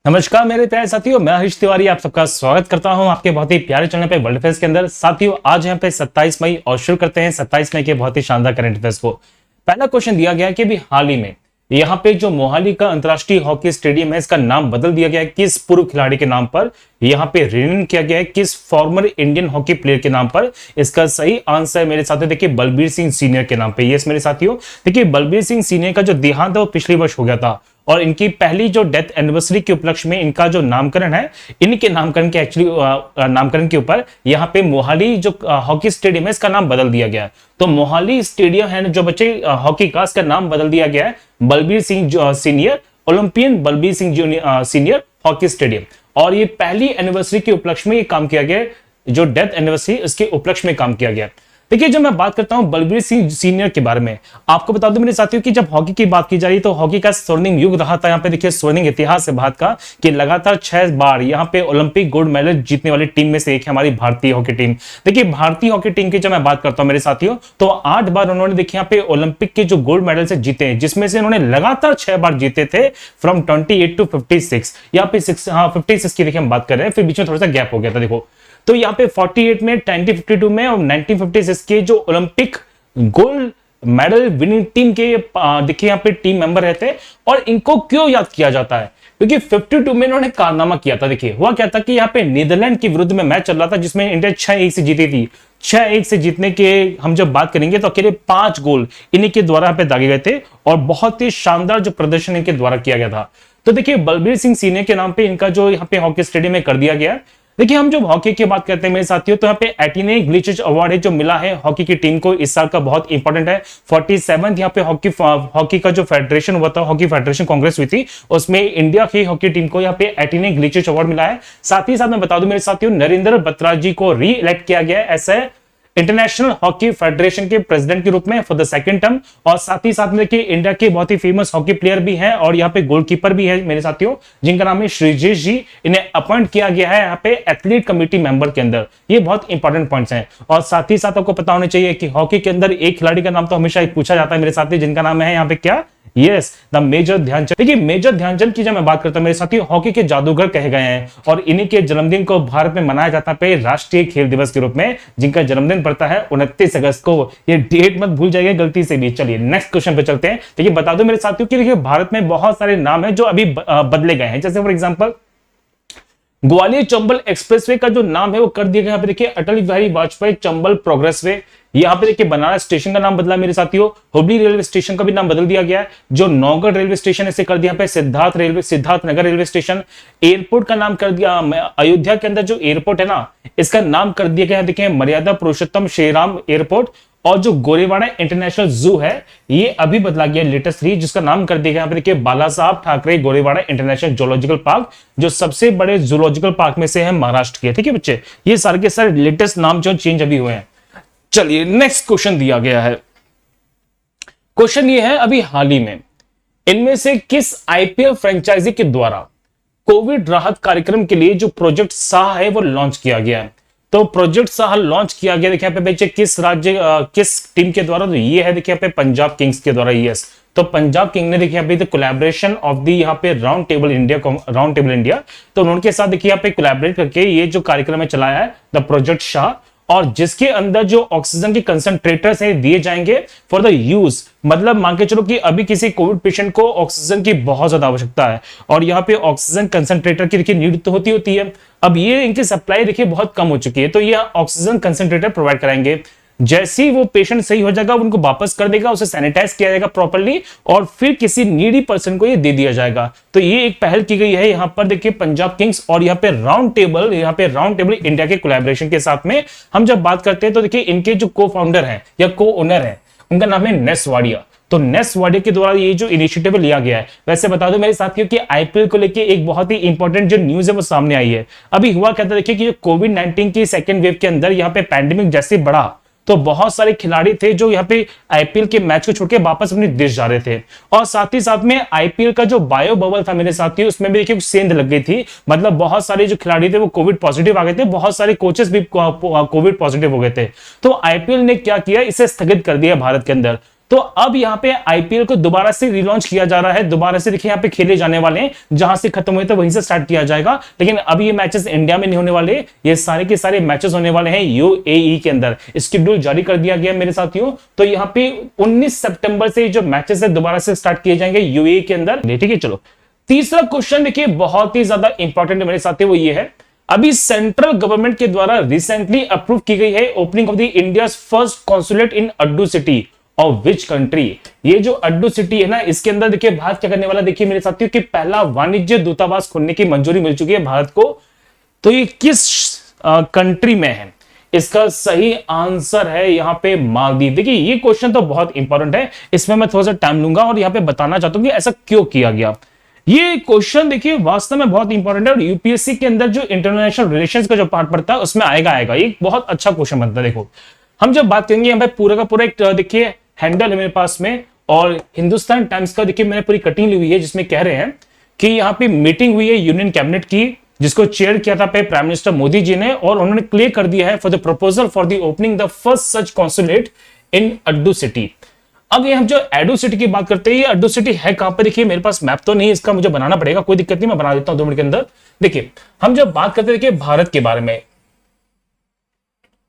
नमस्कार मेरे प्यारे साथियों, मैं हरीश तिवारी आप सबका स्वागत करता हूं आपके बहुत ही प्यारे चैनल पे वर्ल्ड अफेयर्स के अंदर। साथियों, आज यहाँ पे 27 मई और शुरू करते हैं 27 मई के बहुत ही शानदार करंट अफेयर्स को। पहला क्वेश्चन दिया गया है कि भी हाल ही में यहाँ पे जो मोहाली का अंतरराष्ट्रीय हॉकी स्टेडियम है, इसका नाम बदल दिया गया है। किस पूर्व खिलाड़ी के नाम पर यहाँ पे रिनेम किया गया है, किस फॉर्मर इंडियन हॉकी प्लेयर के नाम पर? इसका सही आंसर मेरे साथियों देखिए बलबीर सिंह सीनियर के नाम पे। यस मेरे साथियों, देखिए बलबीर सिंह सीनियर का जो देहांत है वो पिछले वर्ष हो गया था और इनकी पहली जो डेथ एनिवर्सरी के उपलक्ष्य में इनका जो नामकरण है, इनके नामकरण के एक्चुअली नामकरण के ऊपर यहाँ पे मोहाली जो हॉकी स्टेडियम है इसका नाम बदल दिया गया है। तो मोहाली स्टेडियम है जो बच्चे हॉकी का, इसका नाम बदल दिया गया है Balbir Singh senior, Olympian Balbir Singh senior hockey stadium. और ये पहली एनिवर्सरी के उपलक्ष्य में ये काम किया गया, जो डेथ एनिवर्सरी उसके उपलक्ष्य में काम किया गया। देखिए, जब मैं बात करता हूं बलबीर सिंह सीनियर के बारे में, आपको बता दूं मेरे साथियों कि जब हॉकी की बात की जा रही तो हॉकी का स्वर्णिम युग रहा था। यहाँ पे देखिए स्वर्णिम इतिहास है भारत का कि लगातार 6 बार यहाँ पे ओलंपिक गोल्ड मेडल जीतने वाली टीम में से एक है हमारी भारतीय हॉकी टीम। देखिए भारतीय हॉकी टीम की जब मैं बात करता हूं मेरे साथियों, तो 8 बार उन्होंने देखिए यहाँ पे ओलंपिक के जो गोल्ड मेडल से जीते हैं, जिसमें से उन्होंने लगातार 6 बार जीते थे फ्रॉम 28 टू 56। यहाँ पे 56 की देखिए हम बात कर रहे हैं, फिर बीच में थोड़ा सा गैप हो गया था। देखो तो यहाँ पे 48 में, 1952 में और 1956 के जो Olympic gold medal winning team के देखिए यहाँ पे टीम मेंबर रहते हैं। और इनको क्यों याद किया जाता है? क्योंकि 52 में इन्होंने कारनामा किया था। देखिए हुआ क्या था कि यहाँ पे नीदरलैंड के विरुद्ध में मैच चल रहा था जिसमें इंडिया 6-1 से जीती थी। 6-1 से जीतने के हम जब बात करेंगे तो अकेले 5 गोल इन्हीं के द्वारा यहाँ पे दागे गए थे और बहुत ही शानदार जो प्रदर्शन इनके द्वारा किया गया था। तो देखिए बलबीर सिंह सीनियर के नाम पे इनका जो यहाँ पे हॉकी स्टेडियम में कर दिया गया। देखिए हम जब हॉकी की बात करते हैं मेरे साथियों, तो यहाँ पे एटीने ग्लिचेस अवार्ड है जो मिला है हॉकी की टीम को, इस साल का बहुत इंपॉर्टेंट है। 47 यहाँ पे हॉकी का जो फेडरेशन हुआ था, हॉकी फेडरेशन कांग्रेस हुई थी, उसमें इंडिया की हॉकी टीम को यहाँ पे एटीने ग्लिचेस अवार्ड मिला है। साथ ही साथ मैं बता दूं मेरे साथियों, नरेंद्र बत्रा जी को री इलेक्ट किया गया है ऐसे इंटरनेशनल हॉकी फेडरेशन के प्रेसिडेंट के रूप में फॉर द सेकंड टर्म। और साथ ही साथ में देखिए इंडिया के बहुत ही फेमस हॉकी प्लेयर भी हैं और यहाँ पे गोलकीपर भी है मेरे साथियों, जिनका नाम है श्रीजेश जी। इन्हें अपॉइंट किया गया है यहाँ पे एथलीट कमेटी मेंबर के अंदर। ये बहुत इंपॉर्टेंट पॉइंट्स हैं। और साथ ही साथ आपको पता होना चाहिए कि हॉकी के अंदर एक खिलाड़ी का नाम तो हमेशा पूछा जाता है मेरे साथी, जिनका नाम है यहाँ पे क्या? Yes, the major Dhyan Chand. देखिए मेजर ध्यानचंद की जब मैं बात करता हूं मेरे साथी, हॉकी के जादूगर कहे गए हैं और इन्हीं के जन्मदिन को भारत में मनाया जाता है राष्ट्रीय खेल दिवस के रूप में, जिनका जन्मदिन पड़ता है 29 अगस्त को। ये डेट मत भूल जाइए गलती से भी। चलिए नेक्स्ट क्वेश्चन पे चलते हैं। देखिए बता दो मेरे साथियों कि देखिए भारत में बहुत सारे नाम है जो अभी बदले गए हैं। जैसे for example Gwalior Chambal expressway का जो नाम है वो कर दिया गया। यहाँ पे देखिए अटल बिहारी वाजपेयी चंबल प्रोग्रेसवे। यहाँ पे देखिए बनारस स्टेशन का नाम बदला मेरे साथियों। हुबली रेलवे स्टेशन का भी नाम बदल दिया गया है। जो नौगढ़ रेलवे स्टेशन है इसे कर दिया यहाँ पे Siddharth Nagar railway station. Airport का नाम कर दिया, अयोध्या के अंदर जो एयरपोर्ट है ना, इसका नाम कर दिया गया देखिए मर्यादा पुरुषोत्तम श्रीराम एयरपोर्ट। और जो गोरेवाड़ा इंटरनेशनल जू है ये अभी बदला गया लेटेस्ट 3, जिसका नाम कर दिया गया यहाँ पे देखिए बाला साहब Thackeray Gorewada international zoological park, जो सबसे बड़े जूलॉजिकल पार्क में से है महाराष्ट्र के। ठीक है बच्चे, ये सारे के सारे लेटेस्ट नाम जो चेंज अभी हुए हैं। चलिए नेक्स्ट क्वेश्चन दिया गया है। क्वेश्चन ये है अभी हाल ही में इनमें से किस आईपीएल फ्रेंचाइजी के द्वारा कोविड राहत कार्यक्रम के लिए जो प्रोजेक्ट साह है वो लॉन्च किया गया है? तो प्रोजेक्ट साह लॉन्च किया गया देखिए यहाँ पे बच्चे किस राज्य किस टीम के द्वारा? तो ये है देखिए यहाँ पे पंजाब किंग्स के द्वारा। यस, तो पंजाब किंग ने देखिए अभी द कोलैबोरेशन ऑफ द यहाँ पे राउंड टेबल इंडिया, तो उनके साथ देखिए यहाँ पे कोलैबोरेट करके ये जो कार्यक्रम है चलाया है द प्रोजेक्ट शाह, और जिसके अंदर जो ऑक्सीजन के कंसंट्रेटर्स हैं दिए जाएंगे फॉर द यूज। मतलब मान के चलो कि अभी किसी कोविड पेशेंट को ऑक्सीजन की बहुत ज्यादा आवश्यकता है और यहाँ पे ऑक्सीजन कंसंट्रेटर की देखिए नीड तो होती है। अब ये इनकी सप्लाई देखिए बहुत कम हो चुकी है, तो ये ऑक्सीजन कंसंट्रेटर प्रोवाइड कराएंगे। जैसे ही वो पेशेंट सही हो जाएगा उनको वापस कर देगा, उसे सैनिटाइज किया जाएगा प्रॉपर्ली और फिर किसी नीडी पर्सन को ये दे दिया जाएगा। तो ये एक पहल की गई है यहाँ पर देखिए पंजाब किंग्स और यहाँ पे राउंड टेबल इंडिया के कोलैबोरेशन के साथ में। हम जब बात करते हैं तो देखिए इनके जो को फाउंडर हैं या को ओनर हैं उनका नाम है नेस वाडिया। तो नेस वाडिया के द्वारा ये जो इनिशिएटिव लिया गया है। वैसे बता दो मेरे साथियों कि आईपीएल को लेके एक बहुत ही इंपॉर्टेंट जो न्यूज है वो सामने आई है। अभी हुआ क्या था देखिए कि कोविड-19 की सेकेंड वेव के अंदर यहाँ पे पैंडेमिक जैसे बढ़ा तो बहुत सारे खिलाड़ी थे जो यहाँ पे आईपीएल के मैच को छोड़ के वापस अपने देश जा रहे थे। और साथ ही साथ में आईपीएल का जो बायो बबल था मेरे साथियों, उसमें भी देखिए सेंध लग गई थी। मतलब बहुत सारे जो खिलाड़ी थे वो कोविड पॉजिटिव आ गए थे, बहुत सारे कोचेस भी कोविड पॉजिटिव हो गए थे। तो आईपीएल ने क्या किया, इसे स्थगित कर दिया भारत के अंदर। तो अब यहाँ पे आईपीएल को दोबारा से रिलॉन्च किया जा रहा है, दोबारा से देखिए यहाँ पे खेले जाने वाले हैं, जहां से खत्म हुए तो वहीं से स्टार्ट किया जाएगा। लेकिन अब ये मैचेस इंडिया में नहीं होने वाले, ये सारे के सारे मैचेस होने वाले हैं यूएई के अंदर। शेड्यूल जारी कर दिया गया मेरे साथियों। तो यहाँ पे 19 सितंबर से जो मैचेस है दोबारा से स्टार्ट किए जाएंगे यूएई के अंदर। ठीक है, चलो तीसरा क्वेश्चन देखिए बहुत ही ज्यादा इंपॉर्टेंट है मेरे साथियों, वो ये है अभी सेंट्रल गवर्नमेंट के द्वारा रिसेंटली अप्रूव की गई है opening of the India's first consulate in Addu city of which country. ये जो अड्डू सिटी है ना, इसके अंदर देखिए भारत क्या करने वाला, देखिए मेरे साथियों कि पहला वाणिज्य दूतावास खोलने की मंजूरी मिल चुकी है भारत को। तो ये किस कंट्री में है? इसका सही आंसर है यहां पे मालदीव। देखिए ये क्वेश्चन तो बहुत इंपॉर्टेंट है, इसमें मैं थोड़ा सा टाइम लूंगा और यहां पे बताना चाहता हूं कि ऐसा क्यों किया गया। ये क्वेश्चन देखिए वास्तव में बहुत इंपॉर्टेंट है और यूपीएससी के अंदर जो इंटरनेशनल रिलेशंस का जो पार्ट पड़ता है उसमें आएगा ये बहुत अच्छा क्वेश्चन बनता है। देखो हम जब बात करेंगे यहाँ पे पूरा का पूरा एक देखिए हैंडल है मेरे पास में, और हिंदुस्तान टाइम्स का देखिए मैंने पूरी कटिंग ली हुई है, जिसमें कह रहे हैं कि यहाँ पे मीटिंग हुई है यूनियन कैबिनेट की, जिसको चेयर किया था प्राइम मिनिस्टर मोदी जी ने, और उन्होंने क्लियर कर दिया है for the proposal for the opening the first such consulate in Addu city. अब ये हम जो एडू सिटी की बात करते हैं, ये अड्डू सिटी है कहां पे? देखिए मेरे पास मैप तो नहीं, इसका मुझे बनाना पड़ेगा, कोई दिक्कत नहीं, मैं बना देता हूं 2 मिनट के अंदर। देखिए हम जब बात करते हैं देखिए भारत के बारे में,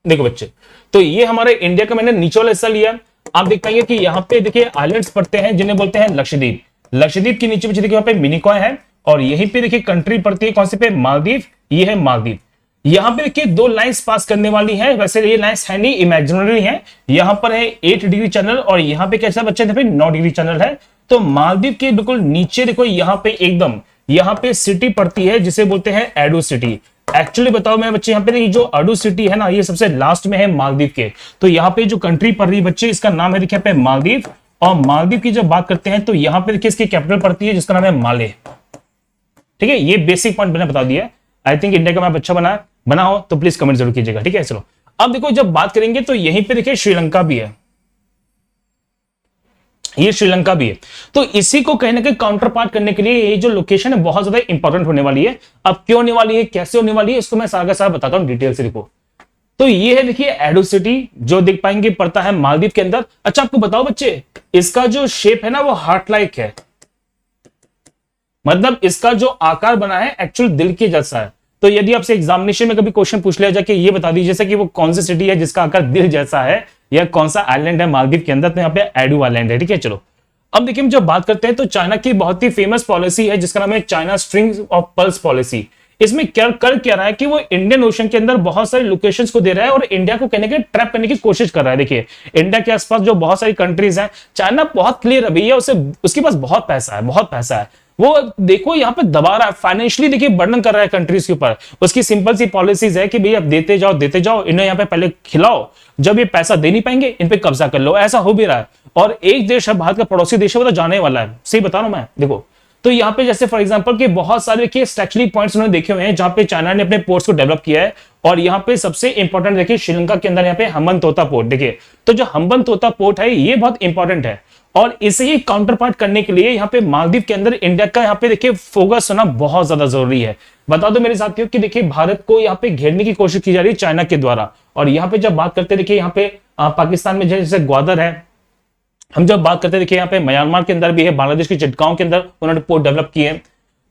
देखो बच्चे, तो ये हमारे इंडिया का मैंने नीचे वाला हिस्सा लिया। आप देख पाएंगे कि यहाँ पे देखिए आइलैंड्स पड़ते हैं जिन्हें बोलते हैं लक्षद्वीप। लक्षद्वीप के नीचे देखिए यहाँ पे मिनिकॉय है, और यहीं पे देखिए कंट्री पड़ती है कौन से पे? मालदीव। ये है मालदीव। यहां पे देखिए 2 लाइंस पास करने वाली है, वैसे ये लाइंस है नहीं, इमेजिनरी है। यहां पर है 8 डिग्री चैनल और यहां पे कैसा बच्चे थे 9 डिग्री चैनल है। तो मालदीव के बिल्कुल नीचे देखो यहां पे एकदम यहां पे सिटी पड़ती है जिसे बोलते हैं एडू सिटी। एक्चुअली बताओ मैं बच्चे, यहाँ पे जो अडू सिटी है ना, ये सबसे लास्ट में है मालदीव के। तो यहाँ पे जो कंट्री पड़ रही है बच्चे, इसका नाम है देखिए यहाँ पे मालदीव। और मालदीव की जब बात करते हैं तो यहाँ पे देखिए इसकी कैपिटल पड़ती है जिसका नाम है माले। ठीक है, ये बेसिक पॉइंट मैंने बता दिया। आई थिंक इंडिया का मैप अच्छा बना हो तो प्लीज कमेंट जरूर कीजिएगा। ठीक है, चलो अब देखो जब बात करेंगे तो यहीं पे देखिए श्रीलंका भी है, ये श्रीलंका भी है। तो इसी को कहीं ना कहीं काउंटर पार्ट करने के लिए ये जो लोकेशन है बहुत ज्यादा इंपॉर्टेंट होने वाली है। अब क्यों होने वाली है, कैसे होने वाली है, इसको मैं सारा का सारा बताता हूं डिटेल से। देखो तो ये है देखिए एडो सिटी, जो देख पाएंगे पड़ता है मालदीव के अंदर। अच्छा आपको बताओ बच्चे, इसका जो शेप है ना वो हार्ट लाइक है, मतलब इसका जो आकार बना है एक्चुअल दिल के जैसा है। तो यदि आपसे एग्जामिनेशन में कभी क्वेश्चन पूछ लिया जाए कि ये बता दीजिए जैसे कि वो कौन सी सिटी है जिसका आकार दिल जैसा है, या कौन सा आइलैंड है मालदीव के अंदर, तो यहाँ पे एडू आइलैंड है। ठीक है, चलो अब देखिए हम जब बात करते हैं तो चाइना की बहुत ही फेमस पॉलिसी है जिसका नाम है China string of pulse policy. इसमें क्या रहा है कि वो इंडियन ओशन के अंदर बहुत सारी लोकेशंस को दे रहा है और इंडिया को कहने के ट्रैप करने की कोशिश कर रहा है। देखिए इंडिया के आसपास जो बहुत सारी कंट्रीज हैं, चाइना बहुत क्लियर है भैया, उसके पास बहुत पैसा है, बहुत पैसा है। वो देखो यहाँ पे दबा रहा है, फाइनेंशियली देखिए बर्डन कर रहा है कंट्रीज के ऊपर। उसकी सिंपल सी पॉलिसीज है कि भाई आप देते जाओ, इन्हें यहाँ पे पहले खिलाओ, जब ये पैसा दे नहीं पाएंगे इन पे कब्जा कर लो। ऐसा हो भी रहा है। और एक देश है भारत का पड़ोसी देश है, वो तो जाने वाला है, सही बता रहा हूं मैं। देखो तो यहाँ पे जैसे फॉर एग्जांपल कि बहुत सारे देखिए स्ट्रैटेजिक पॉइंट्स उन्होंने देखे हुए हैं जहां पे चाइना ने अपने पोर्ट्स को डेवलप किया है। और यहाँ पे सबसे इंपॉर्टेंट देखिए श्रीलंका के अंदर यहाँ पे हम्बनतोता पोर्ट। देखिए तो जो हम्बनतोता पोर्ट है ये बहुत इंपॉर्टेंट है, और इसे ही काउंटर पार्ट करने के लिए यहाँ पे मालदीव के अंदर इंडिया का यहाँ पे देखिए फोकस होना बहुत ज्यादा जरूरी है। बता दो मेरे साथियों कि देखिए भारत को यहाँ पे घेरने की कोशिश की जा रही है चाइना के द्वारा। और यहाँ पे जब बात करते हैं देखिए यहाँ पे पाकिस्तान में जैसे ग्वादर है, हम जब बात करते हैं देखिए यहाँ पे म्यांमार के अंदर भी है, बांग्लादेश की चिटगांव के अंदर उन्होंने पोर्ट डेवलप किए हैं।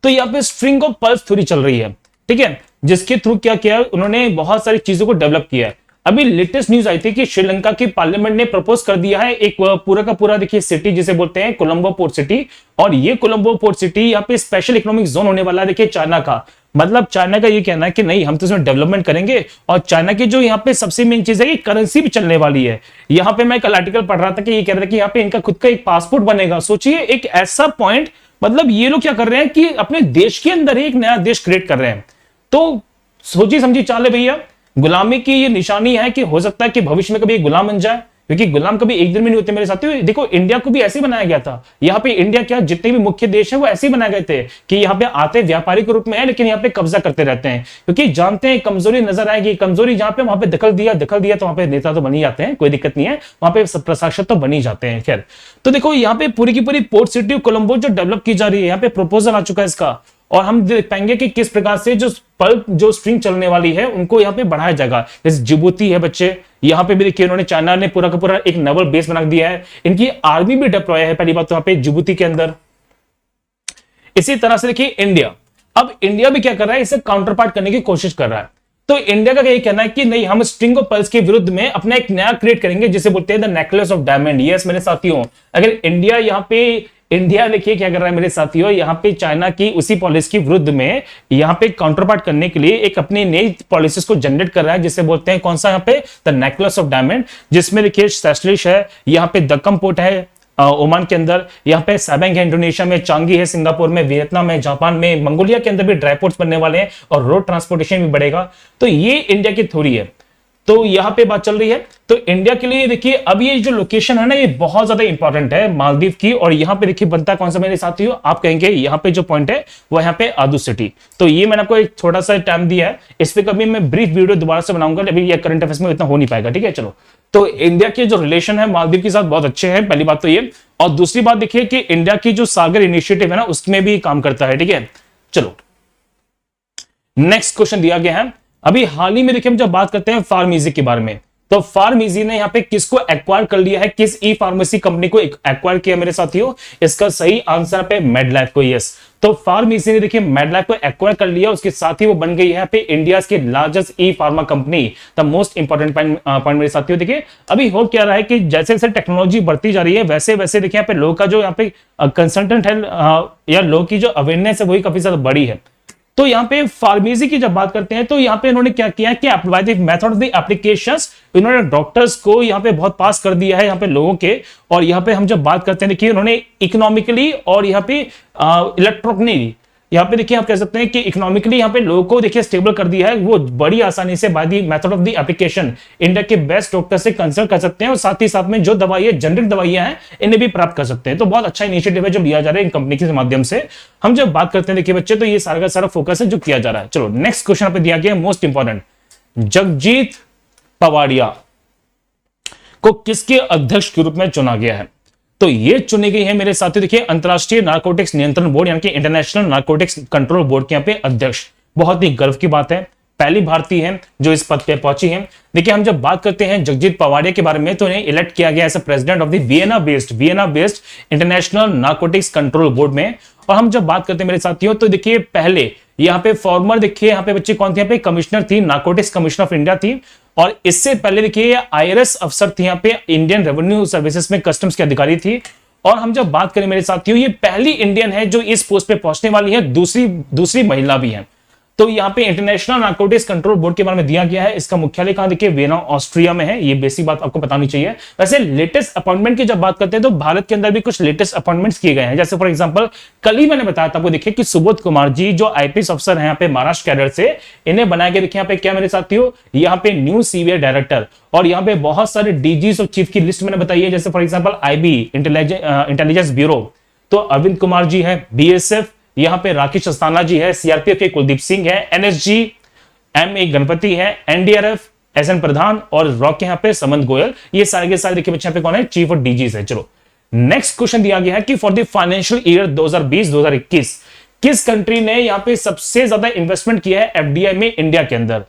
तो यहाँ पे स्ट्रिंग ऑफ पल्स थ्योरी चल रही है, ठीक है, जिसके थ्रू क्या किया उन्होंने बहुत सारी चीजों को डेवलप किया है। अभी लेटेस्ट न्यूज आई थी कि श्रीलंका की पार्लियामेंट ने प्रपोज कर दिया है एक पूरा का पूरा देखिए सिटी जिसे बोलते हैं कोलंबो पोर्ट सिटी। और ये कोलंबो पोर्ट सिटी यहाँ पे स्पेशल इकोनॉमिक जोन होने वाला है देखिए चाइना का। मतलब चाइना का ये कहना है कि नहीं हम तो इसमें डेवलपमेंट करेंगे। और चाइना की जो यहाँ पे सबसे मेन चीज है कि करेंसी भी चलने वाली है। यहाँ पे मैं कल आर्टिकल पढ़ रहा था कि ये कह रहा था कि यहाँ पे इनका खुद का एक पासपोर्ट बनेगा। सोचिए एक ऐसा पॉइंट, मतलब ये लोग क्या कर रहे हैं कि अपने देश के अंदर ही एक नया देश क्रिएट कर रहे हैं। तो सोचिए समझिए चाले भैया, गुलामी की ये निशानी है कि हो सकता है कि भविष्य में कभी गुलाम बन जाए, क्योंकि गुलाम कभी एक दिन में नहीं होते मेरे साथियों। देखो इंडिया को भी ऐसे ही बनाया गया था। यहाँ पे इंडिया क्या जितने भी मुख्य देश हैं वो ऐसे ही बनाए गए थे कि यहाँ पे आते व्यापारी के रूप में है, लेकिन यहाँ पे कब्जा करते रहते हैं, क्योंकि जानते हैं कमजोरी नजर आएगी। कमजोरी जहां पे वहां पे दखल दिया तो वहां पे नेता तो बन ही जाते हैं, कोई दिक्कत नहीं है, वहां पे प्रशासक तो बन ही जाते हैं। खैर तो देखो यहाँ पे पूरी की पूरी पोर्ट सिटी कोलंबो जो डेवलप की जा रही है, यहाँ पे प्रपोजल आ चुका है इसका। और हम देख पाएंगे कि किस प्रकार से जो पल्प जो स्ट्रिंग चलने वाली है उनको यहाँ पे बढ़ाया जाएगा। जैसे जिबूती है बच्चे, यहाँ पे भी देखिए उन्होंने, चाइना ने पूरा का पूरा एक नेवल बेस बना दिया है, इनकी आर्मी भी डिप्लॉय है पहली बात तो यहाँ पे जिबूती के अंदर। इसी तरह से देखिए इंडिया, अब इंडिया भी क्या कर रहा है, इसे काउंटर पार्ट करने की कोशिश कर रहा है। तो इंडिया का यही कहना है कि नहीं, हम स्ट्रिंग ऑफ पर्ल्स के विरुद्ध में अपना एक नया क्रिएट करेंगे जिसे बोलते हैं the necklace of diamond. Yes मेरे साथियों, अगर इंडिया यहाँ पे, इंडिया देखिए क्या कर रहा है मेरे साथियों, यहाँ पे चाइना की उसी पॉलिसी के विरुद्ध में यहाँ पे काउंटर पार्ट करने के लिए एक अपनी नई पॉलिसीज को जनरेट कर रहा है जिसे बोलते हैं कौन सा, यहाँ पे द नेकलेस ऑफ डायमंड, जिसमें देखिए सेशलिश है, यहाँ पे दक्कम पोर्ट है ओमान के अंदर, यहाँ पे सैबेंग है इंडोनेशिया में, चांगी है सिंगापुर में, वियतनाम है, जापान में, मंगोलिया के अंदर भी ड्राई पोर्ट्स बनने वाले हैं और रोड ट्रांसपोर्टेशन भी बढ़ेगा। तो ये इंडिया की थ्योरी है, तो यहां पे बात चल रही है। तो इंडिया के लिए देखिए अब ये जो लोकेशन है ना, ये बहुत ज्यादा इंपॉर्टेंट है मालदीव की, और यहां पे देखिए बनता है कौन सा मेरे साथियों, आप कहेंगे यहां पे जो पॉइंट है वो यहाँ पे आदू सिटी। तो ये मैंने आपको एक छोटा सा टाइम दिया है, इस पे कभी मैं ब्रीफ वीडियो दोबारा से बनाऊंगा, अभी ये करंट अफेयर्स में इतना हो नहीं पाएगा, ठीक है। चलो, तो इंडिया के जो रिलेशन है मालदीव के साथ बहुत अच्छे हैं, पहली बात तो ये, और दूसरी बात देखिए कि इंडिया की जो सागर इनिशिएटिव है ना उसमें भी काम करता है, ठीक है। चलो नेक्स्ट क्वेश्चन दिया गया है, अभी हाल ही में देखिए हम जब बात करते हैं फार्मेसी के बारे में, तो फार्मेसी ने यहाँ पे किसको एक्वायर कर लिया है, किस ई फार्मेसी कंपनी को एक्वायर किया मेरे साथियों, इसका सही आंसर पे मेडलाइफ को, यस। तो फार्मेसी ने देखिए मेडलाइफ को एक्वायर कर लिया, उसके साथ ही वो बन गई है यहाँ पे इंडिया की largest E pharma company. The most important point मेरे साथियों, देखिए अभी हो क्या रहा है कि जैसे जैसे टेक्नोलॉजी बढ़ती जा रही है वैसे वैसे देखिए यहाँ पे लोगों का जो यहाँ पे कंसल्टेंट है या लोगों की जो अवेयरनेस है वही काफी ज्यादा बड़ी है। तो यहाँ पे फार्मेसी की जब बात करते हैं तो यहाँ पे इन्होंने क्या किया कि by the method of the applications इन्होंने डॉक्टर्स को यहाँ पे बहुत पास कर दिया है यहाँ पे लोगों के। और यहाँ पे हम जब बात करते हैं देखिए उन्होंने इकोनॉमिकली और यहाँ पे इलेक्ट्रॉनिकली, यहाँ पे देखिए आप कह सकते हैं कि इकोनॉमिकली यहाँ पे लोगों को देखिए स्टेबल कर दिया है, वो बड़ी आसानी से by the method of the application India के बेस्ट डॉक्टर से कंसल्ट कर सकते हैं, और साथ ही साथ में जो दवाइयां जेनरिक दवाइयां हैं इन्हें भी प्राप्त कर सकते हैं। तो बहुत अच्छा इनिशिएटिव है जो लिया जा रहा है इन कंपनी के माध्यम से। हम जब बात करते हैं देखिए बच्चे, तो ये सारा का सारा फोकस है जो किया जा रहा है। चलो नेक्स्ट क्वेश्चन पे दिया गया मोस्ट इंपॉर्टेंट, जगजीत पवाड़िया को किसके अध्यक्ष के रूप में चुना गया है। तो ये चुनी गई है मेरे साथियों देखिए अंतरराष्ट्रीय नारकोटिक्स नियंत्रण बोर्ड यानी कि इंटरनेशनल नारकोटिक्स कंट्रोल बोर्ड के यहाँ पे अध्यक्ष। बहुत ही गर्व की बात है, पहली भारतीय है जो इस पद पे पहुंची है। देखिए हम जब बात करते हैं जगजीत पवाड़िया के बारे में तो इन्हें इलेक्ट किया गया as president of the Vienna based international narcotics control board में। और हम जब बात करते हैं मेरे साथियों तो देखिए पहले यहाँ पे फॉर्मर देखिए यहाँ पे बच्चे कौन थे, यहाँ पे कमिश्नर थी, नारकोटिक्स कमिश्नर ऑफ इंडिया थी, और इससे पहले देखिए आईआरएस अफसर थी यहाँ पे, इंडियन रेवेन्यू सर्विसेज में कस्टम्स की अधिकारी थी। और हम जब बात करें मेरे साथियों ये पहली इंडियन है जो इस पोस्ट पे पहुंचने वाली है, दूसरी महिला भी है। तो यहाँ पे इंटरनेशनल नारकोटिक्स कंट्रोल बोर्ड के बारे में दिया गया है, इसका मुख्यालय कहां देखिए वियना ऑस्ट्रिया में है, ये बेसिक बात आपको बतानी चाहिए। वैसे लेटेस्ट अपॉइंटमेंट की जब बात करते हैं तो भारत के अंदर भी कुछ लेटेस्ट अपॉइंटमेंट्स किए गए हैं, जैसे फॉर एग्जांपल कल ही मैंने बताया था आपको देखिए कि सुबोध कुमार जी जो आईपीएस अफसर है यहाँ पे महाराष्ट्र कैडर से, इन्हें बनाया गया देखिए यहाँ पे क्या मेरे साथियों, यहाँ पे न्यू सीबीआई डायरेक्टर। और यहाँ पे बहुत सारे डीजीज और चीफ की लिस्ट मैंने बताई है, जैसे for example IB intelligence bureau, तो अरविंद कुमार जी है, बीएसएफ यहां पे राकेश अस्थाना जी है, सीआरपीएफ के कुलदीप सिंह है, एनएसजी एम गणपति है, एनडीआरएफ एसएन प्रधान और रॉक के यहाँ पे समंत गोयल। ये सारे के सारे देखिए बच्चे यहाँ पे कौन है, चीफ और डीजीज है। चलो नेक्स्ट क्वेश्चन दिया गया है कि फॉर द फाइनेंशियल ईयर 2020-2021 किस कंट्री ने यहाँ पे सबसे ज्यादा इन्वेस्टमेंट किया है एफडीआई में इंडिया के अंदर।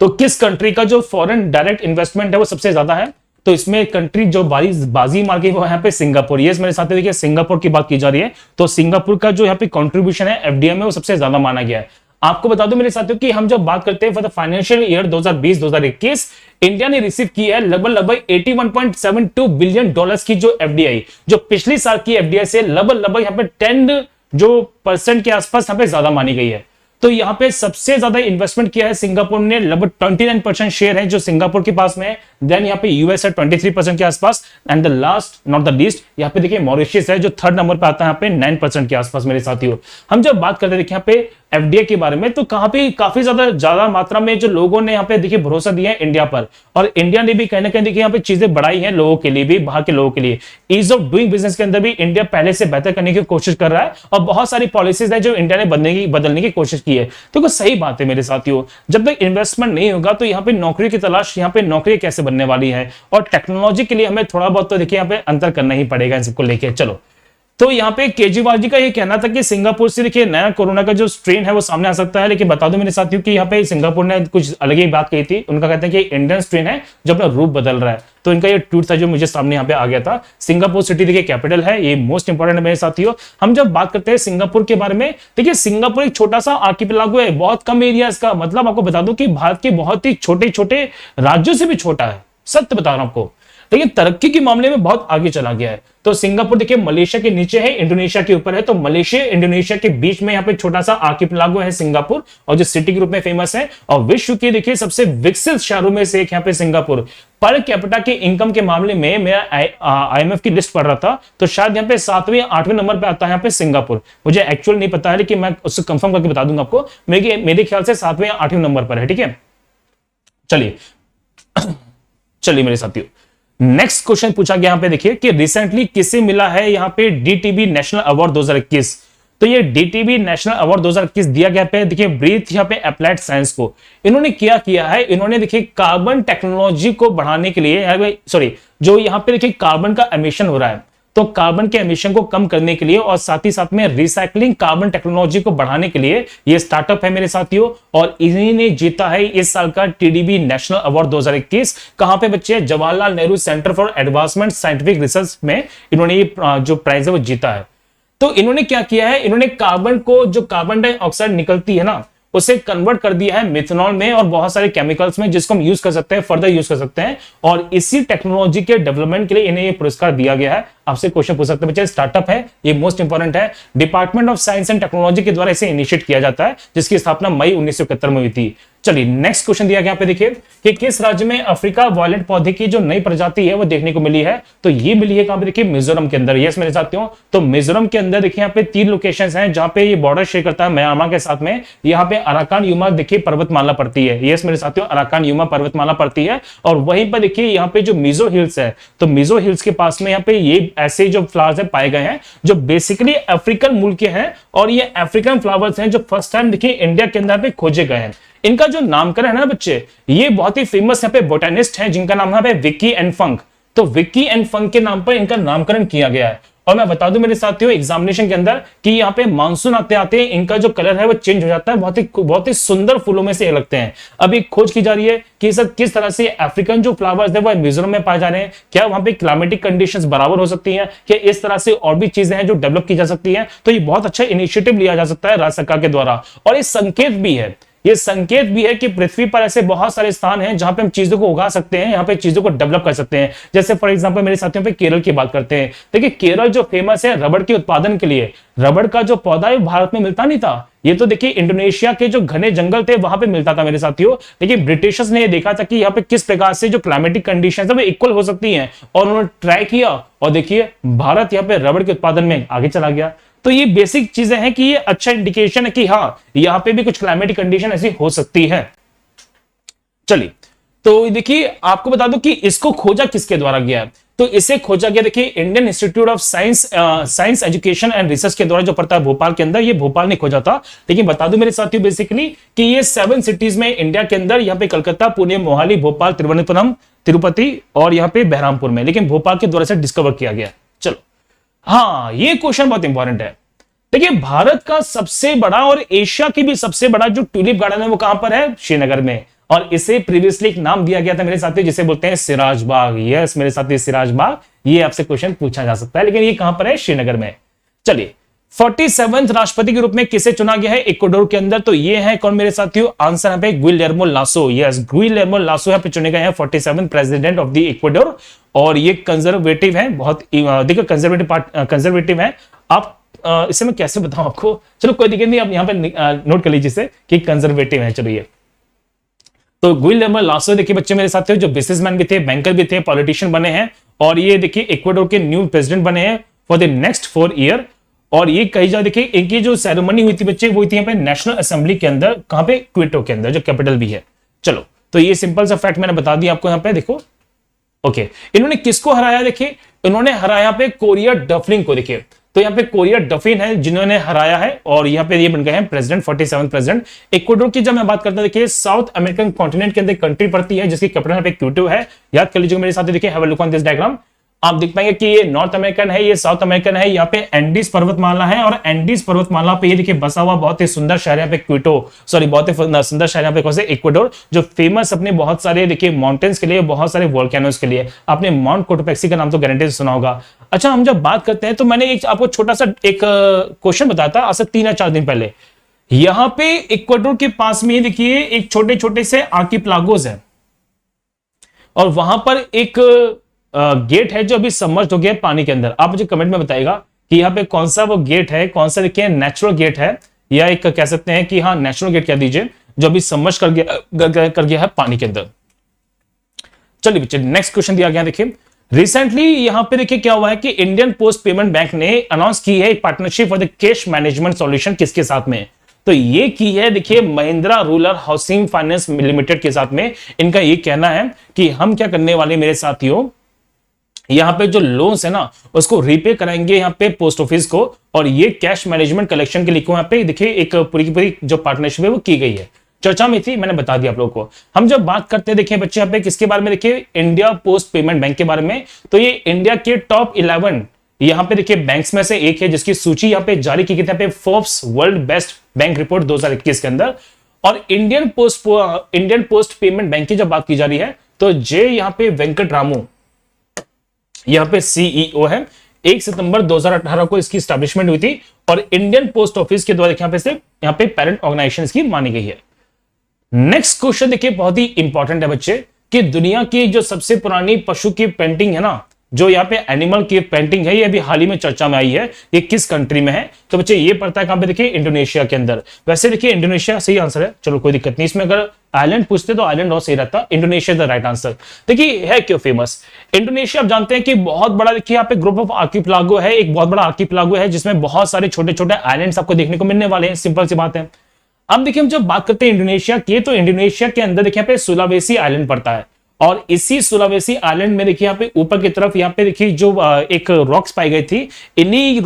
तो किस कंट्री का जो फॉरेन डायरेक्ट इन्वेस्टमेंट है वो सबसे ज्यादा है, तो इसमें कंट्री जो बाजी मार गई वो यहाँ पे सिंगापुर। ये मेरे साथ देखिए सिंगापुर की बात की जा रही है, तो सिंगापुर का जो यहाँ पे कंट्रीब्यूशन है एफडीआई में वो सबसे ज्यादा माना गया है। आपको बता दूं मेरे साथियों कि हम जब बात करते हैं for the financial year 2020-2021 India ने रिसीव की है लगभग 81.72 बिलियन डॉलर्स की जो एफडीआई, जो पिछली साल की एफडीआई से लगभग यहाँ पे 10% के आसपास यहाँ पे ज्यादा मानी गई है। तो यहाँ पे सबसे ज्यादा इन्वेस्टमेंट किया है सिंगापुर ने, लगभग 29% शेयर है जो सिंगापुर के पास में है। देन यहाँ पे यूएस है 23% के आसपास, and the last not the least यहाँ पे देखिए मॉरिशस है जो थर्ड नंबर पे आता है यहाँ पे 9% के आसपास मेरे साथियों। हम जब बात करते हैं देखिए यहाँ पे एफडीआई के बारे में, तो कहां पे काफी ज्यादा मात्रा में जो लोगों ने यहाँ पे देखिए भरोसा दिया है इंडिया पर, और इंडिया ने भी कहीं ना कहीं देखिए यहाँ पे चीजें बढ़ाई हैं लोगों के लिए भी, बाहर के लोगों के लिए। ईज ऑफ डूइंग बिजनेस के अंदर भी इंडिया पहले से बेहतर करने की कोशिश कर रहा है, और बहुत सारी पॉलिसीज है जो इंडिया ने बदलने की कोशिश की है। तो कुछ सही बात है मेरे साथियों, जब तक इन्वेस्टमेंट नहीं होगा तो यहाँ पे नौकरी की तलाश, यहाँ पे नौकरी कैसे बनने वाली है, और टेक्नोलॉजी के लिए हमें थोड़ा बहुत तो देखिए यहाँ पे अंतर करना ही पड़ेगा इन सबको लेके। चलो तो यहाँ पे केजरीवाल जी का ये कहना था कि सिंगापुर से देखिए नया कोरोना का जो स्ट्रेन है वो सामने आ सकता है, लेकिन बता दो मेरे साथियों कि यहाँ पे सिंगापुर ने कुछ अलग ही बात कही थी। उनका कहते हैं कि इंडियन स्ट्रेन है जो अपना रूप बदल रहा है। तो इनका ये ट्वीट था जो मुझे सामने यहाँ पे आ गया था। सिंगापुर सिटी देखिए कैपिटल है, ये मोस्ट इंपॉर्टेंट है मेरे साथियों। हम जब बात करते हैं सिंगापुर के बारे में, देखिए सिंगापुर एक छोटा सा आर्किपेलागो है, बहुत कम एरिया इसका, मतलब आपको बता दूं कि भारत के बहुत ही छोटे छोटे राज्यों से भी छोटा है, सत्य बता रहा हूं आपको, लेकिन तरक्की के मामले में बहुत आगे चला गया है। तो सिंगापुर देखिए मलेशिया के नीचे है, इंडोनेशिया के ऊपर है, तो मलेशिया इंडोनेशिया के बीच में यहाँ पे छोटा सा आर्किपेलागो है सिंगापुर, और जो सिटी के रूप में फेमस है, और विश्व के देखिए सबसे विकसित शहरों में से एक यहाँ पे सिंगापुर। पर कैपिटा के इनकम के मामले में मैं IMF की लिस्ट पढ़ रहा था, तो शायद यहाँ पे 7वें 8वें नंबर पे आता है यहाँ पे सिंगापुर। मुझे एक्चुअल नहीं पता है, लेकिन मैं उससे कंफर्म करके बता दूंगा आपको। मेरे ख्याल से 7वें या 8वें नंबर पर है, ठीक है। चलिए चलिए मेरे साथियों, नेक्स्ट क्वेश्चन पूछा गया यहाँ पे देखिए कि रिसेंटली किसे मिला है यहाँ पे DTB नेशनल अवार्ड 2021। तो ये DTB नेशनल अवार्ड 2021 दिया गया पे देखिए ब्रीथ यहाँ पे अप्लाइड साइंस को। इन्होंने क्या किया है, इन्होंने देखिए कार्बन टेक्नोलॉजी को बढ़ाने के लिए, सॉरी जो यहाँ पे देखिए कार्बन का एमिशन हो रहा है, तो कार्बन के एमिशन को कम करने के लिए और साथ ही साथ में रिसाइकलिंग कार्बन टेक्नोलॉजी को बढ़ाने के लिए ये स्टार्टअप है मेरे साथियों। और इन्हीं ने जीता है इस साल का TDB नेशनल अवार्ड 2021। कहां पे बच्चे, Jawaharlal Nehru centre for advancement scientific research में इन्होंने ये जो प्राइज है वो जीता है। तो इन्होंने क्या किया है, इन्होंने कार्बन को, जो कार्बन डाइऑक्साइड निकलती है ना, उसे कन्वर्ट कर दिया है मिथेनॉल में और बहुत सारे केमिकल्स में, जिसको हम यूज कर सकते हैं, फर्दर यूज कर सकते हैं। और इसी टेक्नोलॉजी के डेवलपमेंट के लिए इन्हें ये पुरस्कार दिया गया है। आपसे क्वेश्चन पूछ सकते हैं बच्चे, स्टार्टअप है, ये मोस्ट इंपॉर्टेंट है, department of science and technology के द्वारा इसे इनिशिएट किया जाता है, जिसकी स्थापना मई 1971 में हुई थी। चलिए नेक्स्ट क्वेश्चन दिया गया यहाँ पे देखिए कि किस राज्य में अफ्रीका वॉयलेट पौधे की जो नई प्रजाति है वो देखने को मिली है। तो ये मिली है कहां पे, देखिए मिजोरम के अंदर। यस मेरे साथियों, तो मिजोरम के अंदर देखिए यहाँ पे 3 लोकेशंस हैं जहां पे ये बॉर्डर शेयर करता है म्यांमार के साथ में। यहाँ पे अराकान युमा देखिए पर्वतमाला पड़ती है। यस मेरे साथियों, अराकान युमा पर्वतमाला पड़ती है। और वहीं पर देखिए यहाँ पे जो मिजो हिल्स है, तो मिजो हिल्स के पास में यहाँ पे ये ऐसे जो फ्लावर्स पाए गए हैं जो बेसिकली अफ्रीकन मूल के हैं, और ये अफ्रीकन फ्लावर्स हैं जो फर्स्ट टाइम देखिए इंडिया के अंदर पे खोजे गए हैं। इनका जो नामकरण है ना बच्चे, ये बहुत ही फेमस यहाँ पे बोटेनिस्ट हैं जिनका नाम है विक्की एन फंक। तो विक्की एन फंक के नाम पर इनका नामकरण किया गया है। और मैं बता दूं मेरे साथियों एग्जामिनेशन के अंदर कि यहाँ पे मानसून आते आते इनका जो कलर है वो चेंज हो जाता है, बहुत ही सुंदर फूलों में से ये लगते हैं। अभी खोज की जा रही है कि सर किस तरह से अफ्रीकन जो फ्लावर्स है वो मिजोरम में पाए जा रहे हैं, क्या वहां पे क्लाइमेटिक कंडीशंस बराबर हो सकती हैं, क्या इस तरह से और भी चीजें हैं जो डेवलप की जा सकती हैं। तो ये बहुत अच्छा इनिशिएटिव लिया जा सकता है राज्य सरकार के द्वारा। और ये संकेत भी है, ये संकेत भी है कि पृथ्वी पर ऐसे बहुत सारे स्थान हैं जहां पे हम चीजों को उगा सकते हैं, यहाँ पे चीजों को डेवलप कर सकते हैं। जैसे फॉर एग्जांपल मेरे साथियों पे केरल की बात करते हैं। देखिए केरल जो फेमस है रबड़ के उत्पादन के लिए, रबड़ का जो पौधा है भारत में मिलता नहीं था। ये तो देखिए इंडोनेशिया के जो घने जंगल थे वहां पे मिलता था मेरे साथियों। लेकिन ब्रिटिशर्स ने ये देखा था कि यहाँ पे किस प्रकार से जो क्लाइमेटिक कंडीशंस है वो इक्वल हो सकती हैं, और उन्होंने ट्राई किया, और देखिए भारत यहाँ पे रबड़ के उत्पादन में आगे चला गया। तो ये बेसिक चीजें हैं कि ये अच्छा इंडिकेशन है कि हाँ यहाँ पे भी कुछ क्लाइमेटिक कंडीशन ऐसी हो सकती है। चलिए तो देखिए आपको बता दूं कि इसको खोजा किसके द्वारा गया है। तो इसे खोजा गया देखिए Indian institute of science education and research के द्वारा, जो पड़ता है भोपाल के अंदर। ये भोपाल ने खोजा था। लेकिन बता दूं मेरे साथियों बेसिकली कि ये 7 सिटीज में इंडिया के अंदर, यहाँ पे कलकत्ता, पुणे, मोहाली, भोपाल, तिरुवनंतपुरम, तिरुपति और यहाँ पे बहरामपुर में, लेकिन भोपाल के द्वारा से डिस्कवर किया गया। चलो हाँ, ये क्वेश्चन बहुत इंपॉर्टेंट है। देखिए भारत का सबसे बड़ा और एशिया की भी सबसे बड़ा जो ट्यूलिप गार्डन है वो कहां पर है, श्रीनगर में। और इसे प्रीवियसली एक नाम दिया गया था मेरे साथी, जिसे बोलते हैं सिराज बाग। यस मेरे साथी, सिराज बाग। ये आपसे क्वेश्चन पूछा जा सकता है, लेकिन ये कहां पर है, श्रीनगर में। चलिए 47वें राष्ट्रपति के रूप में किसे चुना गया है इक्वाडोर के अंदर। तो ये है कौन मेरे साथियों, आंसर है Guillermo lasso. Yes Guillermo lasso यहाँ पे चुने गए हैं 47वें प्रेसिडेंट ऑफ द इक्वाडोर। और ये कंजर्वेटिव है, बहुत देखो कंजर्वेटिव है। आप इसे मैं कैसे बताऊं आपको, चलो कोई दिक्कत नहीं, आप यहाँ पे नोट कर लीजिए इसे कि कंजर्वेटिव है। चलो ये तो गुइलेर्मो लासो देखिए बच्चे मेरे साथ जो बिजनेसमैन भी थे, बैंकर भी थे, पॉलिटिशियन बने हैं, और ये देखिए इक्वाडोर के न्यू प्रेसिडेंट बने हैं फॉर द नेक्स्ट 4 ईयर। और ये कही जा देखिए इनकी जो सेरेमनी हुई थी बच्चे वो हुई थी यहाँ पे नेशनल असेंबली के अंदर, कहां पे, क्विटो के अंदर, जो कैपिटल भी है। चलो तो ये सिंपल सा फैक्ट मैंने बता दिया आपको यहाँ पे। देखो ओके, इन्होंने किसको हराया, देखिए इन्होंने हराया पे कोरिया डफलिन को। देखिए तो यहाँ पे कोरिया डफिन है जिन्होंने हराया है, और यहाँ पे ये बन गए हैं प्रेसिडेंट, 47 प्रेसिडेंट। इक्वाडोर की जब मैं बात करता हूं, देखिए साउथ अमेरिकन कॉन्टिनेंट के अंदर कंट्री पड़ती है जिसकी कैपिटल पे क्यूटो है। याद कर लीजिए मेरे साथ, देखिए have a look on this diagram. आप देख पाएंगे कि ये नॉर्थ अमेरिकन है, ये साउथ अमेरिकन है। यहाँ पे एंडीज पर्वतमाला है और एंडीज पर्वतमाला पे ये देखिए बसा हुआ बहुत ही सुंदर शहर यहाँ पे क्विटो, सॉरी बहुत ही सुंदर शहर यहाँ पे कौन से, इक्वाडोर, जो फेमस अपने बहुत सारे देखिए माउंटेन्स के लिए, बहुत सारे वोल्केनोज के लिए। आपने माउंट कोटोपेक्सी का नाम तो गारंटी से सुना होगा। अच्छा, हम जब बात करते हैं तो मैंने एक आपको छोटा सा एक क्वेश्चन बताया था आज से 3 या 4 दिन पहले। यहां पे इक्वाडोर के पास में देखिए एक छोटे छोटे से आर्किपेलागोस है और वहां पर एक गेट है जो अभी सबमर्ज्ड हो गया है पानी के अंदर। आप मुझे कमेंट में बताइएगा कि यहाँ पे कौन सा वो गेट है, कौन सा देखिए नेचुरल गेट है या एक कह सकते हैं कि हाँ नेचुरल गेट कह दीजिए, जो अभी सबमर्ज कर गया है पानी के अंदर। चलिए बच्चे, नेक्स्ट क्वेश्चन दिया गया देखिए। रिसेंटली यहां पे देखिए क्या हुआ है कि इंडियन पोस्ट पेमेंट बैंक ने अनाउंस की है एक partnership for the cash management solution. किसके साथ में? तो ये की है देखिए Mahindra rural housing finance limited के साथ में। इनका ये कहना है कि हम क्या करने वाले मेरे साथियों, यहाँ पे जो लोन्स है ना उसको रीपे कराएंगे यहाँ पे पोस्ट ऑफिस को, और ये कैश मैनेजमेंट कलेक्शन के लिए यहाँ पे देखिए एक पूरी की पूरी जो पार्टनरशिप है वो की गई है। चर्चा में थी, मैंने बता दिया आप लोगों को। हम जब बात करते हैं देखिए बच्चे यहाँ पे किसके बारे में, देखिए इंडिया पोस्ट पेमेंट बैंक के बारे में। तो ये इंडिया के टॉप 11 यहाँ पे देखिए बैंक्स में से एक है जिसकी सूची यहाँ पे जारी की गई थी पे Forbes world best bank report 2021 के अंदर। और इंडियन पोस्ट पेमेंट बैंक की जब बात की जा रही है तो जे यहाँ पे वेंकट रामू यहाँ पे सीईओ है। 1 सितंबर 2018 को इसकी स्टैब्लिशमेंट हुई थी और इंडियन पोस्ट ऑफिस के द्वारा यहाँ पे पेरेंट ऑर्गेनाइजेशन की मानी गई है। नेक्स्ट क्वेश्चन देखिए बहुत ही इंपॉर्टेंट है बच्चे, कि दुनिया की जो सबसे पुरानी पशु की पेंटिंग है ना, जो यहाँ पे एनिमल की पेंटिंग है, ये अभी हाल ही में चर्चा में आई है। ये किस कंट्री में है? तो बच्चे ये पड़ता है कहां पे, देखिए इंडोनेशिया के अंदर। वैसे देखिए इंडोनेशिया सही आंसर है, चलो कोई दिक्कत नहीं इसमें। अगर आइलैंड पूछते तो आइलैंड और सही रहता, इंडोनेशिया द राइट आंसर। देखिए है क्यों फेमस इंडोनेशिया? आप जानते हैं कि बहुत बड़ा देखिए यहाँ पे ग्रुप ऑफ आर्किपेलागो है, एक बहुत बड़ा आर्किपेलागो है जिसमें बहुत सारे छोटे छोटे आइलैंड्स आपको देखने को मिलने वाले हैं। सिंपल सी बात है। अब देखिए हम जब बात करते हैं इंडोनेशिया की, तो इंडोनेशिया के अंदर देखिए यहाँ पे सुलावेसी आइलैंड पड़ता है और इसी सुलावेसी आइलैंड में देखिए यहाँ पे ऊपर की तरफ यहाँ पे देखिए जो एक रॉक्स पाई गई थी, इन्हीं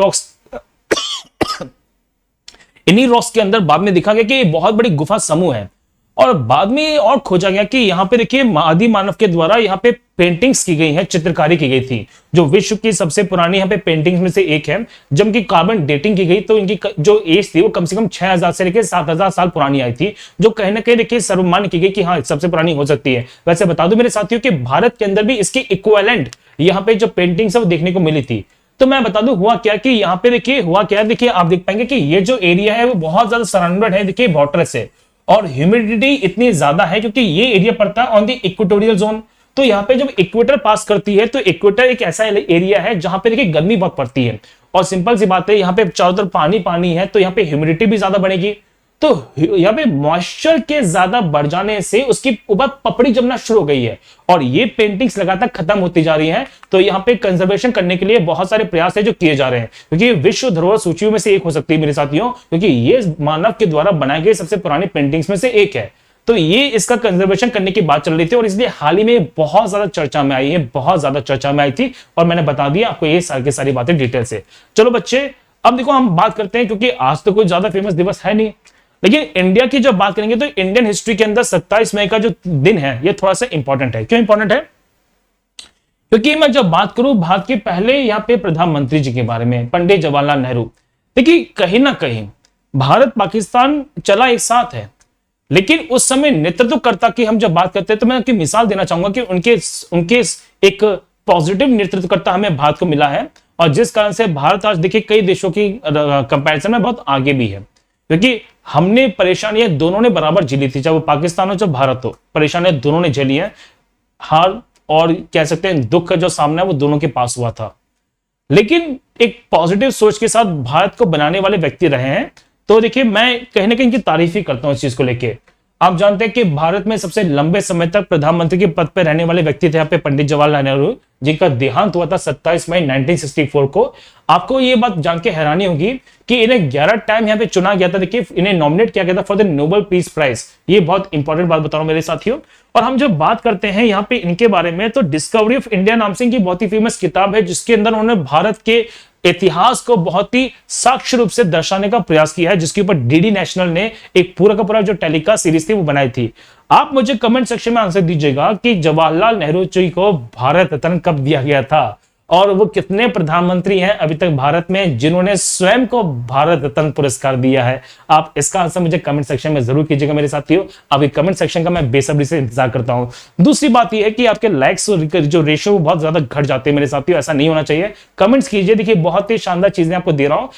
रॉक्स के अंदर बाद में देखा गया कि बहुत बड़ी गुफा समूह है। और बाद में और खोजा गया कि यहाँ पे देखिए आदि मानव के द्वारा यहाँ पे पेंटिंग्स की गई है, चित्रकारी की गई थी, जो विश्व की सबसे पुरानी यहाँ पे पेंटिंग्स में से एक है। जब इनकी कार्बन डेटिंग की गई तो इनकी जो एज थी वो कम से कम 6000 से लेकर 7000 साल पुरानी आई थी, जो कहीं ना कहीं देखिए सर्वमान्य की गई कि हाँ सबसे पुरानी हो सकती है। वैसे बता दूं मेरे साथियों कि भारत के अंदर भी इसके इक्विवेलेंट यहाँ पे जो पेंटिंग्स है वो देखने को मिली थी। तो मैं बता दूं हुआ क्या कि यहाँ पे देखिए हुआ क्या, देखिए आप देख पाएंगे कि ये जो एरिया है वो बहुत ज्यादा सराउंडेड है देखिए वाटर से, और ह्यूमिडिटी इतनी ज्यादा है क्योंकि ये एरिया पड़ता है ऑन द इक्वेटोरियल जोन। तो यहाँ पे जब इक्वेटर पास करती है तो इक्वेटर एक ऐसा एरिया है जहां पे देखिए गर्मी बहुत पड़ती है, और सिंपल सी बात है यहाँ पे चारों तरफ पानी पानी है, तो यहाँ पे ह्यूमिडिटी भी ज्यादा बढ़ेगी। तो यहाँ पे मॉइस्चर के ज्यादा बढ़ जाने से उसकी ऊपर पपड़ी जमना शुरू हो गई है और ये पेंटिंग्स लगातार खत्म होती जा रही हैं। तो यहाँ पे कंजर्वेशन करने के लिए बहुत सारे प्रयास है जो किए जा रहे हैं, क्योंकि ये विश्व धरोहर सूचियों में से एक हो सकती है मेरे साथियों, क्योंकि ये मानव के द्वारा बनाई गई सबसे पुरानी पेंटिंग्स में से एक है। तो ये इसका कंजर्वेशन करने की बात चल रही थी और इसलिए हाल ही में बहुत ज्यादा चर्चा में आई है, बहुत ज्यादा चर्चा में आई थी, और मैंने बता दिया आपको ये सारी बातें डिटेल से। चलो बच्चे अब देखो हम बात करते हैं, क्योंकि आज तो कोई ज्यादा फेमस दिवस है नहीं, लेकिन इंडिया की जब बात करेंगे तो इंडियन हिस्ट्री के अंदर 27 मई का जो दिन है ये थोड़ा सा इंपॉर्टेंट है। क्यों इंपॉर्टेंट है? क्योंकि मैं जब बात करूं भारत के पहले यहाँ पे प्रधानमंत्री जी के बारे में, पंडित जवाहरलाल नेहरू। देखिए कहीं ना कहीं भारत पाकिस्तान चला एक साथ है, लेकिन उस समय नेतृत्वकर्ता की हम जब बात करते हैं तो मैं आपकी मिसाल देना चाहूंगा कि उनके एक पॉजिटिव नेतृत्वकर्ता हमें भारत को मिला है, और जिस कारण से भारत आज देखिए कई देशों की कंपैरिजन में बहुत आगे भी है, क्योंकि हमने परेशानियां दोनों ने बराबर झेली थी, चाहे वो पाकिस्तान हो चाहे भारत हो, परेशानियां दोनों ने झेली है। हार और कह सकते हैं दुख का जो सामना है वो दोनों के पास हुआ था, लेकिन एक पॉजिटिव सोच के साथ भारत को बनाने वाले व्यक्ति रहे हैं। तो देखिए मैं कहीं ना कहीं इनकी तारीफ ही करता हूं इस चीज को लेके। आप जानते हैं कि भारत में सबसे लंबे समय तक प्रधानमंत्री के पद पर रहने वाले व्यक्ति थे यहाँ पे पंडित जवाहरलाल नेहरू, जिनका देहांत हुआ था 27 मई 1964 को। आपको ये बात जान के हैरानी होगी कि इन्हें 11 टाइम यहाँ पे चुना गया था, देखिए इन्हें नॉमिनेट किया गया था for the Nobel peace prize. ये बहुत इंपॉर्टेंट बात बता रहा हूं मेरे साथियों। और हम जब बात करते हैं यहाँ पे इनके बारे में, तो डिस्कवरी ऑफ इंडिया नाम से इनकी बहुत ही फेमस किताब है, जिसके अंदर उन्होंने भारत के इतिहास को बहुत ही साक्ष्य रूप से दर्शाने का प्रयास किया है, जिसके ऊपर डीडी नेशनल ने एक पूरा का पूरा जो टेलीकास्ट सीरीज थी वो बनाई थी। आप मुझे कमेंट सेक्शन में आंसर दीजिएगा कि जवाहरलाल नेहरू जी को भारत रत्न कब दिया गया था। और वो कितने प्रधानमंत्री हैं अभी तक भारत में जिन्होंने स्वयं को भारत रत्न पुरस्कार दिया है? आप इसका आंसर मुझे कमेंट सेक्शन में जरूर कीजिएगा मेरे साथियों। अभी कमेंट सेक्शन का मैं बेसब्री से इंतजार करता हूं। दूसरी बात यह है कि आपके लाइक्स जो रेशियो बहुत ज्यादा घट जाते हैं मेरे साथियों, ऐसा नहीं होना चाहिए। कमेंट्स कीजिए। देखिए बहुत ही शानदार चीजें आपको दे रहा हूं,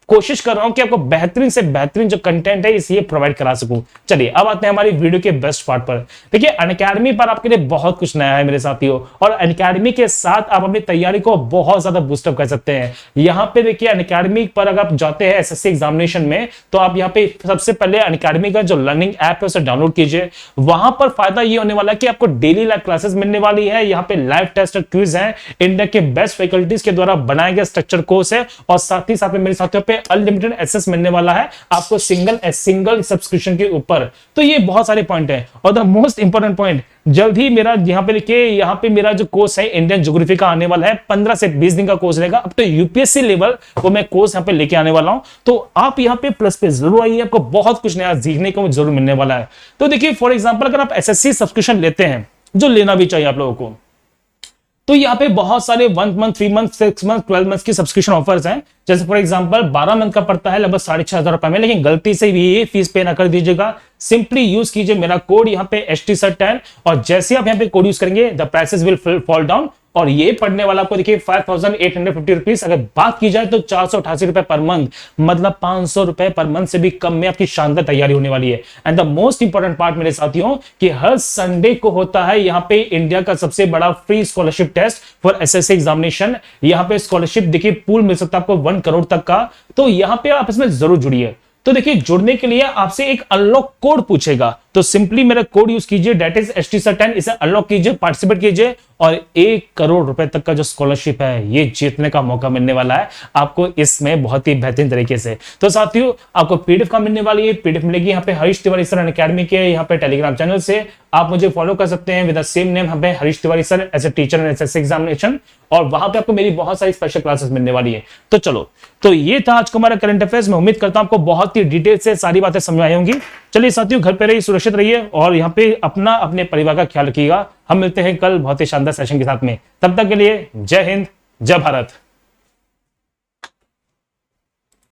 कोशिश कर रहा हूं कि आपको बेहतरीन से बेहतरीन जो कंटेंट है इसे प्रोवाइड करा सकूं। चलिए अब आते हैं हमारी वीडियो के बेस्ट पार्ट पर। देखिए अनअकैडमी पर आपके लिए बहुत कुछ नया है मेरे साथियों, और अनअकैडमी के साथ आप अपनी तैयारी को बहुत ज्यादा बूस्टअप कर सकते हैं। यहां पे देखिए अनअकैडमी पर अगर आप जाते हैं एसएससी एग्जामिनेशन में, तो आप यहाँ पे सबसे पहले अनअकैडमी का जो लर्निंग ऐप है उसे डाउनलोड कीजिए। वहां पर फायदा ये होने वाला है कि आपको डेली लाइव क्लासेस मिलने वाली है। यहाँ पे लाइव टेस्ट और क्विज है, इंडिया के बेस्ट फैकल्टीज के द्वारा बनाया गया स्ट्रक्चर कोर्स है, और साथ ही साथ में मेरे साथियों पे अनलिमिटेड एक्सेस मिलने वाला है आपको सिंगल सब्सक्रिप्शन के ऊपर। तो ये बहुत सारे पॉइंट हैं, और द मोस्ट इंपॉर्टेंट पॉइंट, जल्द ही मेरा यहाँ पे लिखिए, यहाँ पे मेरा जो कोर्स है इंडियन ज्योग्राफी का आने वाला है, 15 से 20 दिन का कोर्स रहेगा। अब तो यूपीएससी लेवल वो मैं कोर्स यहाँ पे लेके आने वाला हूं, तो आप यहाँ पे प्लस पे जरूर आइए, आपको बहुत कुछ नया सीखने को जरूर मिलने वाला है। तो देखिए फॉर एग्जाम्पल अगर आप एसएससी सब्सक्रिप्शन लेते हैं, जो लेना भी चाहिए आप लोगों को, तो यहाँ पे बहुत सारे 1 मंथ, 3 मंथ, 6 मंथ, 12 मंथ की सब्सक्रिप्शन ऑफर्स हैं। जैसे फॉर एग्जांपल 12 मंथ का पड़ता है लगभग 6,500 रुपए में, लेकिन गलती से भी ये फीस पे ना कर दीजिएगा। सिंपली यूज कीजिए मेरा कोड यहाँ पे HTSIR10, और जैसे आप यहाँ पे कोड यूज करेंगे the prices will fall down, और ये पढ़ने वाला आपको देखिए 5,850 रुपीज। अगर बात की जाए तो 488 रुपए पर मंथ, मतलब 500 रुपए पर मंथ से भी कम में आपकी शानदार तैयारी होने वाली है। And the most important part मेरे साथियों, कि हर संडे को होता है यहाँ पे इंडिया का सबसे बड़ा free scholarship test for SSC examination. यहाँ पे स्कॉलरशिप देखिए पूल मिल सकता है आपको 1 करोड़ तक का, तो यहाँ पे आप इसमें जरूर जुड़िए। तो देखिए जुड़ने के लिए आपसे एक अनलॉक कोड पूछेगा, तो सिंपली मेरा कोड यूज कीजिए, दैट इज HTSIR10, इसे अनलॉक कीजिए, पार्टिसिपेट कीजिए, और 1 करोड़ रुपए तक का जो स्कॉलरशिप है ये जीतने का मौका मिलने वाला है आपको इसमें बहुत ही बेहतरीन तरीके से। तो साथियों आपको पीडीएफ का मिलने वाली है, पीडीएफ मिलेगी यहाँ पे हरीश तिवारी सर अनअकैडमी के यहाँ पे टेलीग्राम चैनल से। आप मुझे फॉलो कर सकते हैं विद द सेम नेम, यहाँ पे Harish Tiwari sir as a teacher in SSC examination, और वहां पे आपको मेरी बहुत सारी स्पेशल क्लासेस मिलने वाली है। तो चलो, तो ये था आज का हमारा करंट अफेयर्स। मैं उम्मीद करता हूं आपको बहुत ही डिटेल से सारी बातें समझ आई होंगी। चलिए साथियों, घर पे रहिए, सुरक्षित रहिए, और यहाँ पे अपने परिवार का ख्याल रखिएगा। हम मिलते हैं कल बहुत ही शानदार सेशन के साथ में। तब तक के लिए जय हिंद, जय भारत।